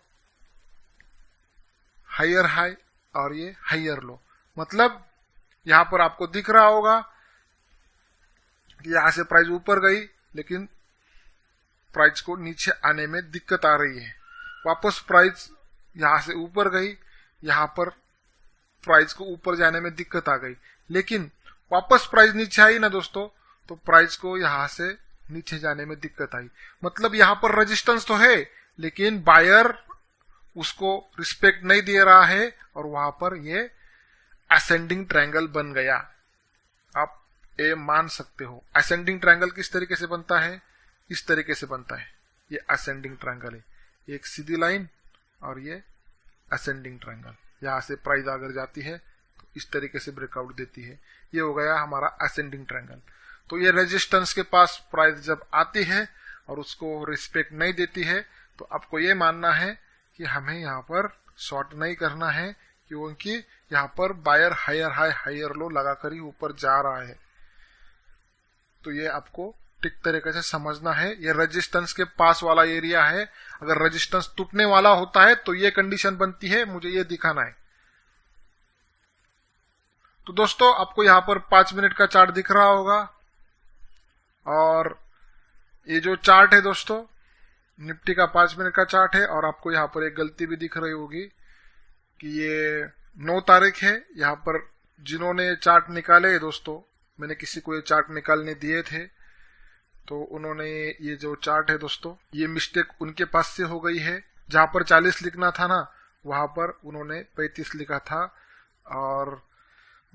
[SPEAKER 1] higher high और ये हायर लो। मतलब यहां पर आपको दिख रहा होगा कि यहां से प्राइस ऊपर गई लेकिन प्राइस को नीचे आने में दिक्कत आ रही है। वापस प्राइस यहां से ऊपर गई, यहां पर प्राइस को ऊपर जाने में दिक्कत आ गई, लेकिन वापस प्राइस नीचे आई ना दोस्तों, तो प्राइस को यहां से नीचे जाने में दिक्कत आई। मतलब यहां पर रेजिस्टेंस तो है लेकिन बायर उसको रिस्पेक्ट नहीं दे रहा है और वहां पर ये असेंडिंग ट्रायंगल बन गया। आप ये मान सकते हो। असेंडिंग ट्रायंगल किस तरीके से बनता है? इस तरीके से बनता है। ये असेंडिंग ट्रायंगल है, एक सीधी लाइन और ये असेंडिंग ट्रायंगल। यहां से प्राइस अगर जाती है तो इस तरीके से ब्रेकआउट देती है। ये हो गया हमारा असेंडिंग ट्रायंगल। तो ये रेजिस्टेंस के पास प्राइस जब आती है और उसको रिस्पेक्ट नहीं देती है तो आपको ये मानना है कि हमें यहाँ पर शॉर्ट नहीं करना है, क्योंकि यहाँ पर buyer higher high higher low लगाकर ही ऊपर जा रहा है। तो ये आपको ठीक तरीके से समझना है। ये रेजिस्टेंस के पास वाला एरिया है। अगर रेजिस्टेंस टूटने वाला होता है तो ये कंडीशन बनती है, मुझे ये दिखाना है। तो दोस्तों, आपको यहां पर 5 मिनट का चार्ट दिख रहा होगा और ये जो चार्ट है दोस्तों, निफ्टी का 5 मिनट का चार्ट है। और आपको यहां पर एक गलती भी दिख रही होगी कि ये 9 तारीख है। यहां पर जिन्होंने चार्ट निकाले दोस्तों, मैंने किसी को ये चार्ट निकालने दिए थे, तो उन्होंने ये जो चार्ट है दोस्तों, ये मिस्टेक उनके पास से हो गई है। जहां पर 40 लिखना था ना, वहां पर उन्होंने 35 लिखा था। और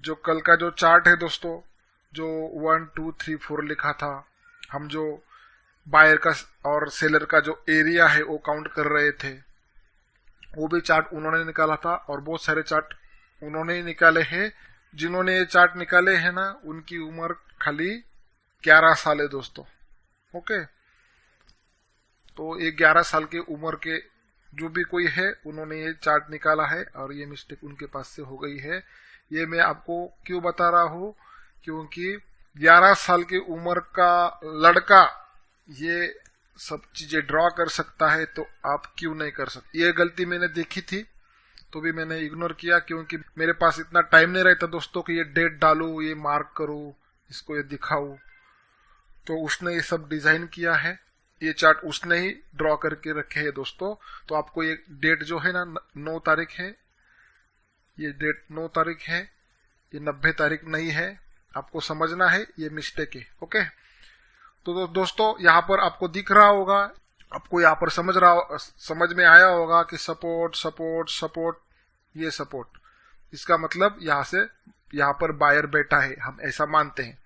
[SPEAKER 1] जो कल का जो चार्ट है दोस्तों, जो 1 2 3 4 लिखा था, हम जो बायर का और सेलर का जो एरिया है वो काउंट कर रहे थे, वो भी चार्ट उन्होंने निकाला था। और बहुत सारे चार्ट उन्होंने ही निकाले हैं। जिन्होंने ये चार्ट निकाले हैं ना, उनकी उम्र खाली 11 साल है दोस्तों। ओके, तो ये 11 साल की उम्र के जो भी कोई है, उन्होंने ये चार्ट निकाला है और ये मिस्टेक उनके पास से हो गई है। ये मैं आपको क्यों बता रहा हूं, क्योंकि 11 साल की उम्र का लड़का ये सब चीजें ड्रॉ कर सकता है, तो आप क्यों नहीं कर सकते? ये गलती मैंने देखी थी तो भी मैंने इग्नोर किया, क्योंकि मेरे पास इतना टाइम नहीं रहता दोस्तों कि ये डेट डालू, ये मार्क करूं, इसको ये दिखाऊं। तो उसने ये सब डिजाइन किया है, ये चार्ट उसने ही ड्रॉ करके रखे है दोस्तों। तो आपको ये डेट जो है ना, 9 तारीख है, ये डेट 9 तारीख है, ये 90 तारीख नहीं है। आपको समझना है, ये मिस्टेक है। ओके, तो दोस्तों यहाँ पर आपको दिख रहा होगा, आपको यहाँ पर समझ में आया होगा कि सपोर्ट सपोर्ट सपोर्ट, ये सपोर्ट, इसका मतलब यहाँ पर बायर बैठा है, हम ऐसा मानते हैं।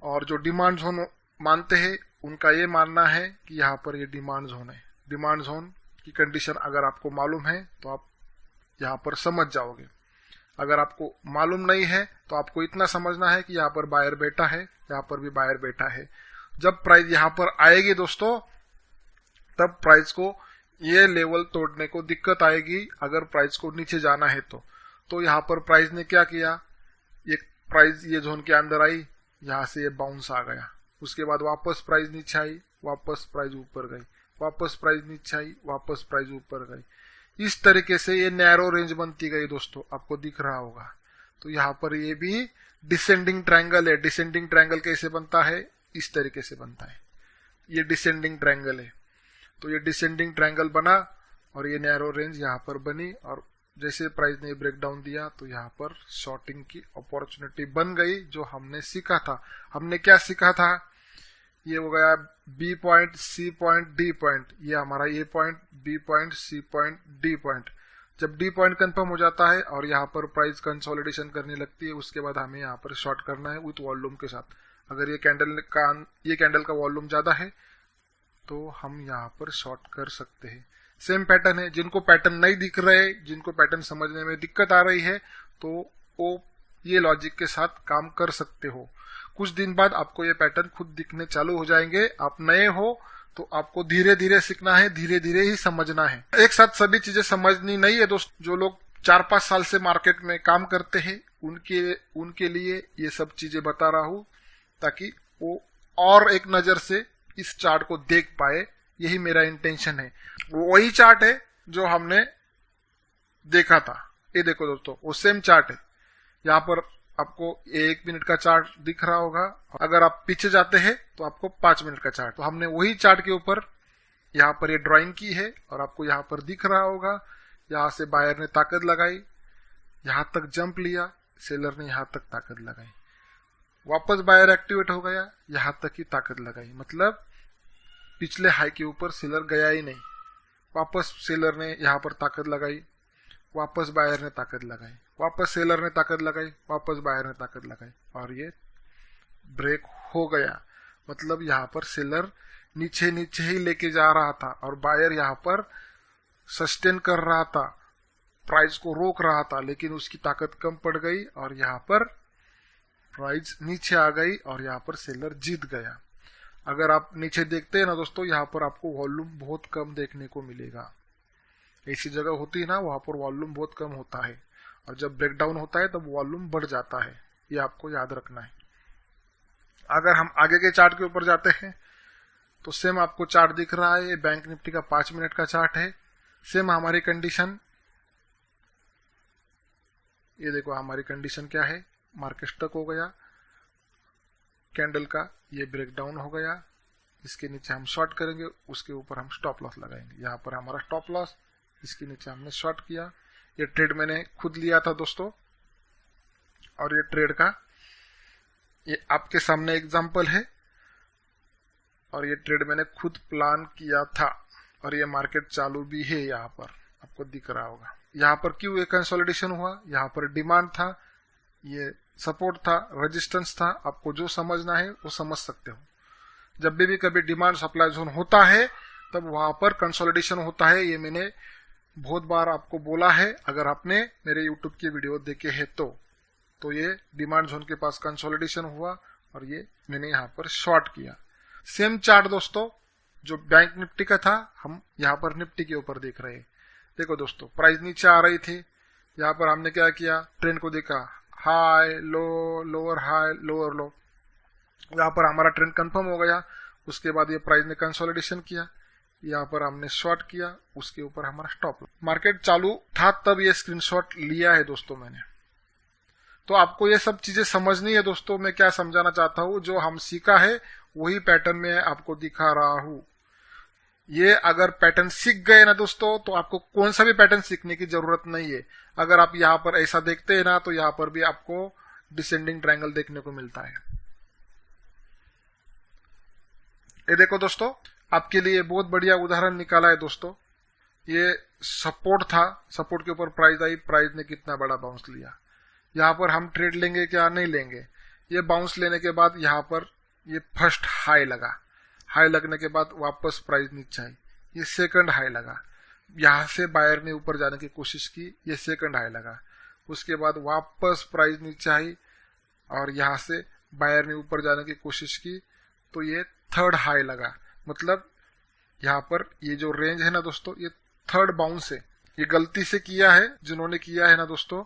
[SPEAKER 1] और जो डिमांड जोन मानते हैं, उनका ये मानना है कि यहाँ पर ये डिमांड जोन है। डिमांड जोन की कंडीशन अगर आपको मालूम है तो आप यहाँ पर समझ जाओगे। अगर आपको मालूम नहीं है तो आपको इतना समझना है कि यहाँ पर बायर बैठा है, यहाँ पर भी बायर बैठा है। जब प्राइस यहाँ पर आएगी दोस्तों, तब प्राइस को ये लेवल तोड़ने को दिक्कत आएगी अगर प्राइस को नीचे जाना है तो यहाँ पर प्राइस ने क्या किया, ये प्राइस ये जोन के अंदर आई, यहाँ से ये बाउंस आ गया, उसके बाद वापस प्राइस नीचे आई, वापस प्राइस ऊपर गई, वापस प्राइस नीचे आई, वापस प्राइस ऊपर गई। इस तरीके से ये नैरो रेंज बनती गई दोस्तों, आपको दिख रहा होगा। तो यहाँ पर ये भी डिसेंडिंग ट्रायंगल है। डिसेंडिंग ट्रायंगल कैसे बनता है, इस तरीके से बनता है। ये डिसेंडिंग ट्रायंगल है। तो ये डिसेंडिंग ट्रायंगल बना और ये नैरो रेंज यहाँ पर बनी, और जैसे प्राइस ने ब्रेकडाउन दिया तो यहाँ पर शॉर्टिंग की अपॉर्चुनिटी बन गई। जो हमने सीखा था, हमने क्या सीखा था, ये हो गया B point, C point, D point, ये हमारा A point, B point, C point, D point. जब डी पॉइंट कंफर्म हो जाता है और यहाँ पर प्राइस कंसोलिडेशन करने लगती है, उसके बाद हमें यहाँ पर शॉर्ट करना है विथ वॉल्यूम के साथ। अगर ये कैंडल का वॉल्यूम ज्यादा है तो हम यहाँ पर शॉर्ट कर सकते हैं। सेम पैटर्न है। जिनको पैटर्न नहीं दिख रहे, जिनको पैटर्न समझने में दिक्कत आ रही है, तो वो ये लॉजिक के साथ काम कर सकते हो। कुछ दिन बाद आपको ये पैटर्न खुद दिखने चालू हो जाएंगे। आप नए हो तो आपको धीरे धीरे सीखना है, धीरे धीरे ही समझना है। एक साथ सभी चीजें समझनी नहीं है दोस्त। जो लोग 4-5 साल से मार्केट में काम करते हैं उनके लिए ये सब चीजें बता रहा हूं, ताकि वो और एक नजर से इस चार्ट को देख पाए। यही मेरा इंटेंशन है। वही चार्ट है जो हमने देखा था। ये देखो दोस्तों, वो सेम चार्ट है। यहाँ पर आपको 1 मिनट का चार्ट दिख रहा होगा। अगर आप पीछे जाते हैं तो आपको 5 मिनट का चार्ट। तो हमने वही चार्ट के ऊपर यहाँ पर ये ड्राइंग की है और आपको यहाँ पर दिख रहा होगा। यहाँ से बायर ने ताकत लगाई, यहाँ तक जंप लिया, सेलर ने यहाँ तक ताकत लगाई, वापस बायर एक्टिवेट हो गया, यहाँ तक ही ताकत लगाई। मतलब पिछले हाई के ऊपर सेलर गया ही नहीं। वापस सेलर ने यहाँ पर ताकत लगाई, वापस बायर ने ताकत लगाई, वापस सेलर ने ताकत लगाई, वापस बायर ने ताकत लगाई, और ये ब्रेक हो गया। मतलब यहाँ पर सेलर नीचे नीचे ही लेके जा रहा था और बायर यहाँ पर सस्टेन कर रहा था, प्राइस को रोक रहा था, लेकिन उसकी ताकत कम पड़ गई और यहाँ पर प्राइस नीचे आ गई और यहाँ पर सेलर जीत गया। अगर आप नीचे देखते हैं ना दोस्तों, यहाँ पर आपको वॉल्यूम बहुत कम देखने को मिलेगा। ऐसी जगह होती है ना, वहां पर वॉल्यूम बहुत कम होता है, और जब ब्रेकडाउन होता है तब वॉल्यूम बढ़ जाता है। ये आपको याद रखना है। अगर हम आगे के चार्ट के ऊपर जाते हैं तो सेम आपको चार्ट दिख रहा है। ये बैंक निफ्टी का 5 मिनट का चार्ट है। सेम हमारी कंडीशन, ये देखो हमारी कंडीशन क्या है। मार्केट स्टक हो गया, कैंडल का ये ब्रेकडाउन हो गया, इसके नीचे हम शॉर्ट करेंगे, उसके ऊपर हम स्टॉप लॉस लगाएंगे। यहाँ पर हमारा स्टॉप लॉस, इसके नीचे हमने शॉर्ट किया। ये ट्रेड मैंने खुद लिया था दोस्तों, और ये ट्रेड का ये आपके सामने एग्जांपल है, और ये ट्रेड मैंने खुद प्लान किया था, और ये मार्केट चालू भी है। यहाँ पर आपको दिख रहा होगा। यहाँ पर क्यों ये कंसोलिडेशन हुआ, यहाँ पर डिमांड था, ये सपोर्ट था, रेजिस्टेंस था। आपको जो समझना है वो समझ सकते हो। जब भी कभी डिमांड सप्लाई जोन होता है तब वहां पर कंसोलिडेशन होता है। ये मैंने बहुत बार आपको बोला है। अगर आपने मेरे यूट्यूब की वीडियो देखे है तो ये डिमांड जोन के पास कंसोलिडेशन हुआ और ये मैंने यहाँ पर शॉर्ट किया। सेम चार्ट दोस्तों जो बैंक निफ्टी का था, हम यहाँ पर निफ्टी के ऊपर देख रहे हैं। देखो दोस्तों, प्राइस नीचे आ रही थी, यहाँ पर हमने क्या किया, ट्रेंड को देखा, high low, lower high, lower लो। यहाँ पर हमारा ट्रेंड कंफर्म हो गया। उसके बाद ये प्राइस ने कंसोलिडेशन किया, यहाँ पर हमने शॉर्ट किया, उसके ऊपर हमारा स्टॉप। मार्केट चालू था तब ये स्क्रीनशॉट लिया है दोस्तों मैंने। तो आपको ये सब चीजें समझनी है दोस्तों। मैं क्या समझाना चाहता हूँ, जो हम सीखा है वही पैटर्न में आपको दिखा रहा हूँ। ये अगर पैटर्न सीख गए ना दोस्तों, तो आपको कौन सा भी पैटर्न सीखने की जरूरत नहीं है। अगर आप यहाँ पर ऐसा देखते हैं ना, तो यहाँ पर भी आपको डिसेंडिंग ट्रायंगल देखने को मिलता है। ये देखो दोस्तों, आपके लिए बहुत बढ़िया उदाहरण निकाला है दोस्तों। ये सपोर्ट था, सपोर्ट के ऊपर प्राइस आई, प्राइस ने कितना बड़ा बाउंस लिया। यहाँ पर हम ट्रेड लेंगे क्या, नहीं लेंगे। ये बाउंस लेने के बाद यहाँ पर ये फर्स्ट हाई लगा, हाई लगने के बाद वापस प्राइस नीचे आई, ये सेकंड हाई लगा, यहाँ से बायर ने ऊपर जाने की कोशिश की, ये सेकंड हाई लगा। उसके बाद वापस प्राइस नीचे आई और यहाँ से बायर ने ऊपर जाने की कोशिश की, तो ये थर्ड हाई लगा। मतलब यहाँ पर ये जो रेंज है ना दोस्तों, ये थर्ड बाउंस है। ये गलती से किया है, जिन्होंने किया है ना दोस्तों,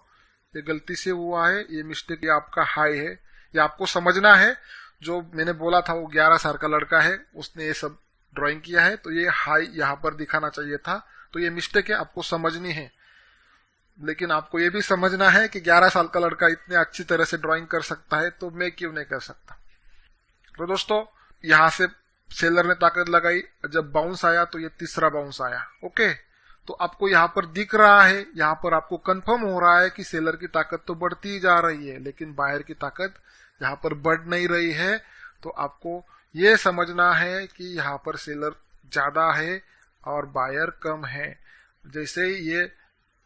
[SPEAKER 1] ये गलती से हुआ है, ये मिस्टेक, ये आपका हाई है, ये आपको समझना है। जो मैंने बोला था वो 11 साल का लड़का है, उसने ये सब ड्राइंग किया है, तो ये हाई यहाँ पर दिखाना चाहिए था, तो ये मिस्टेक है, आपको समझनी है। लेकिन आपको ये भी समझना है कि 11 साल का लड़का इतने अच्छी तरह से ड्राइंग कर सकता है, तो मैं क्यों नहीं कर सकता। तो दोस्तों यहां से सेलर ने ताकत लगाई, जब बाउंस आया तो ये तीसरा बाउंस आया। ओके, तो आपको यहाँ पर दिख रहा है, यहाँ पर आपको कंफर्म हो रहा है कि सेलर की ताकत तो बढ़ती जा रही है, लेकिन बायर की ताकत यहाँ पर बढ़ नहीं रही है। तो आपको ये समझना है कि यहाँ पर सेलर ज्यादा है और बायर कम है। जैसे ही ये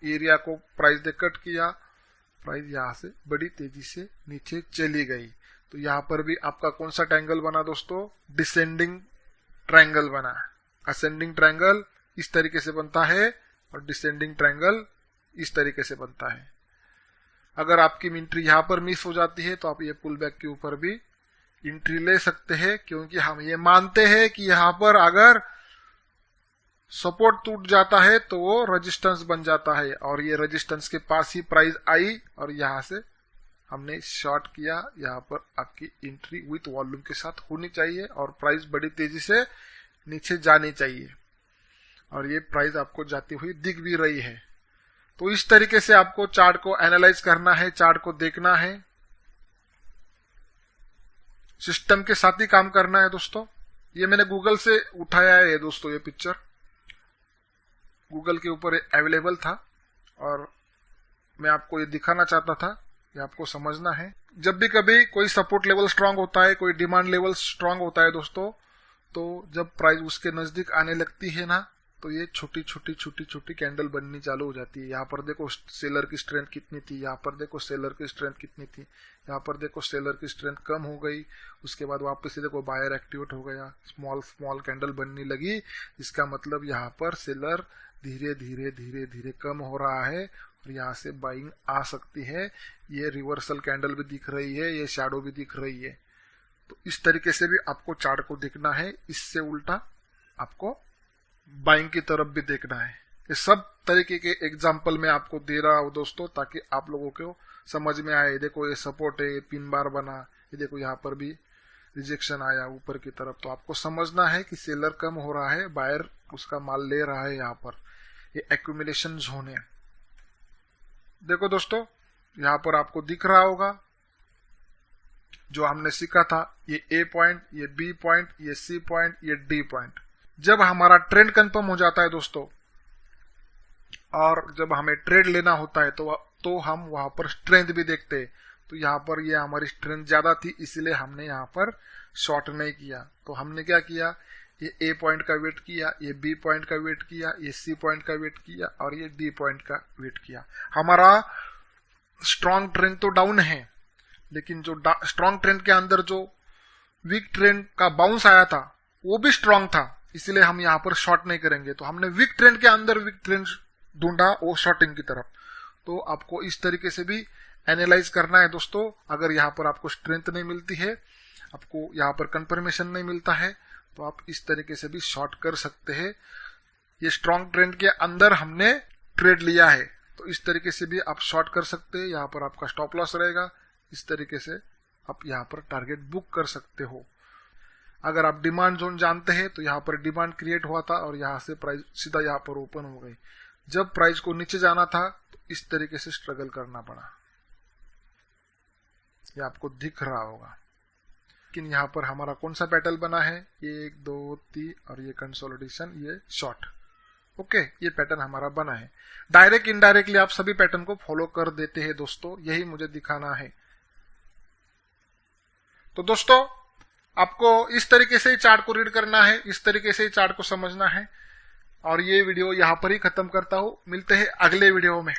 [SPEAKER 1] एरिया को प्राइस ने कट किया, प्राइस यहाँ से बड़ी तेजी से नीचे चली गई। तो यहाँ पर भी आपका कौन सा ट्रायंगल बना दोस्तों? डिसेंडिंग ट्रायंगल बना। असेंडिंग ट्रायंगल इस तरीके से बनता है और डिसेंडिंग ट्रायंगल इस तरीके से बनता है। अगर आपकी एंट्री यहाँ पर मिस हो जाती है तो आप ये पुल बैक के ऊपर भी एंट्री ले सकते हैं, क्योंकि हम ये मानते हैं कि यहाँ पर अगर सपोर्ट टूट जाता है तो वो रेजिस्टेंस बन जाता है, और ये रेजिस्टेंस के पास ही प्राइस आई और यहाँ से हमने शॉर्ट किया। यहाँ पर आपकी एंट्री विथ वॉल्यूम के साथ होनी चाहिए और प्राइस बड़ी तेजी से नीचे जानी चाहिए, और ये प्राइस आपको जाती हुई दिख भी रही है। तो इस तरीके से आपको चार्ट को एनालाइज करना है, चार्ट को देखना है, सिस्टम के साथ ही काम करना है दोस्तों। ये मैंने गूगल से उठाया है दोस्तों, ये पिक्चर गूगल के ऊपर अवेलेबल था और मैं आपको ये दिखाना चाहता था, ये आपको समझना है। जब भी कभी कोई सपोर्ट लेवल स्ट्रांग होता है, कोई डिमांड लेवल स्ट्रांग होता है दोस्तों, तो जब प्राइस उसके नजदीक आने लगती है ना, तो ये छोटी छोटी कैंडल बननी चालू हो जाती है। यहाँ पर देखो सेलर की स्ट्रेंथ कितनी थी, यहाँ पर देखो सेलर की स्ट्रेंथ कितनी थी, यहाँ पर देखो सेलर की स्ट्रेंथ कम हो गई। उसके बाद वापस से देखो बायर एक्टिवेट हो गया, स्मॉल कैंडल बनने लगी। इसका मतलब यहाँ पर सेलर धीरे धीरे कम हो रहा है और यहाँ से बाइंग आ सकती है। ये रिवर्सल कैंडल भी दिख रही है, ये शैडो भी दिख रही है। तो इस तरीके से भी आपको चार्ट को देखना है, इससे उल्टा आपको बाइंग की तरफ भी देखना है। ये सब तरीके के एग्जाम्पल मैं आपको दे रहा हूं दोस्तों, ताकि आप लोगों को समझ में आए। देखो ये सपोर्ट है, ये 3 बार बना, ये देखो यहाँ पर भी रिजेक्शन आया ऊपर की तरफ। तो आपको समझना है कि सेलर कम हो रहा है, बायर उसका माल ले रहा है। यहाँ पर ये एक्यूमुलेशन जोन है। देखो दोस्तों यहाँ पर आपको दिख रहा होगा जो हमने सीखा था, ये ए पॉइंट, ये बी पॉइंट, ये सी पॉइंट, ये डी पॉइंट। जब हमारा ट्रेंड कंफर्म हो जाता है दोस्तों, और जब हमें ट्रेड लेना होता है तो हम वहां पर स्ट्रेंथ भी देखते हैं। तो यहाँ पर ये हमारी स्ट्रेंथ ज्यादा थी, इसलिए हमने यहाँ पर शॉर्ट नहीं किया। तो हमने क्या किया, ये ए पॉइंट का वेट किया, ये बी पॉइंट का वेट किया, ये सी पॉइंट का वेट किया और ये डी पॉइंट का वेट किया। हमारा स्ट्रॉन्ग ट्रेंड तो डाउन है, लेकिन जो स्ट्रॉन्ग ट्रेंड के अंदर जो वीक ट्रेंड का बाउंस आया था वो भी स्ट्रॉन्ग था, इसलिए हम यहाँ पर शॉर्ट नहीं करेंगे। तो हमने वीक ट्रेंड के अंदर वीक ट्रेंड ढूंढा, वो शॉर्टिंग की तरफ। तो आपको इस तरीके से भी एनालाइज करना है दोस्तों। अगर यहाँ पर आपको स्ट्रेंथ नहीं मिलती है, आपको यहाँ पर कंफर्मेशन नहीं मिलता है, तो आप इस तरीके से भी शॉर्ट कर सकते हैं। ये स्ट्रॉन्ग ट्रेंड के अंदर हमने ट्रेड लिया है, तो इस तरीके से भी आप शॉर्ट कर सकते हैं। यहाँ पर आपका स्टॉप लॉस रहेगा, इस तरीके से आप यहाँ पर टारगेट बुक कर सकते हो। अगर आप डिमांड जोन जानते हैं तो यहाँ पर डिमांड क्रिएट हुआ था और यहाँ से प्राइस सीधा यहाँ पर ओपन हो गई। जब प्राइस को नीचे जाना था तो इस तरीके से स्ट्रगल करना पड़ा, ये आपको दिख रहा होगा। लेकिन यहाँ पर हमारा कौन सा पैटर्न बना है, 1 2 3 और ये कंसोलिडेशन, ये शॉर्ट। ओके, ये पैटर्न हमारा बना है। डायरेक्ट इनडायरेक्टली आप सभी पैटर्न को फॉलो कर देते हैं दोस्तों, यही मुझे दिखाना है। तो दोस्तों आपको इस तरीके से ही चार्ट को रीड करना है, इस तरीके से ही चार्ट को समझना है। और ये वीडियो यहाँ पर ही खत्म करता हूं, मिलते हैं अगले वीडियो में।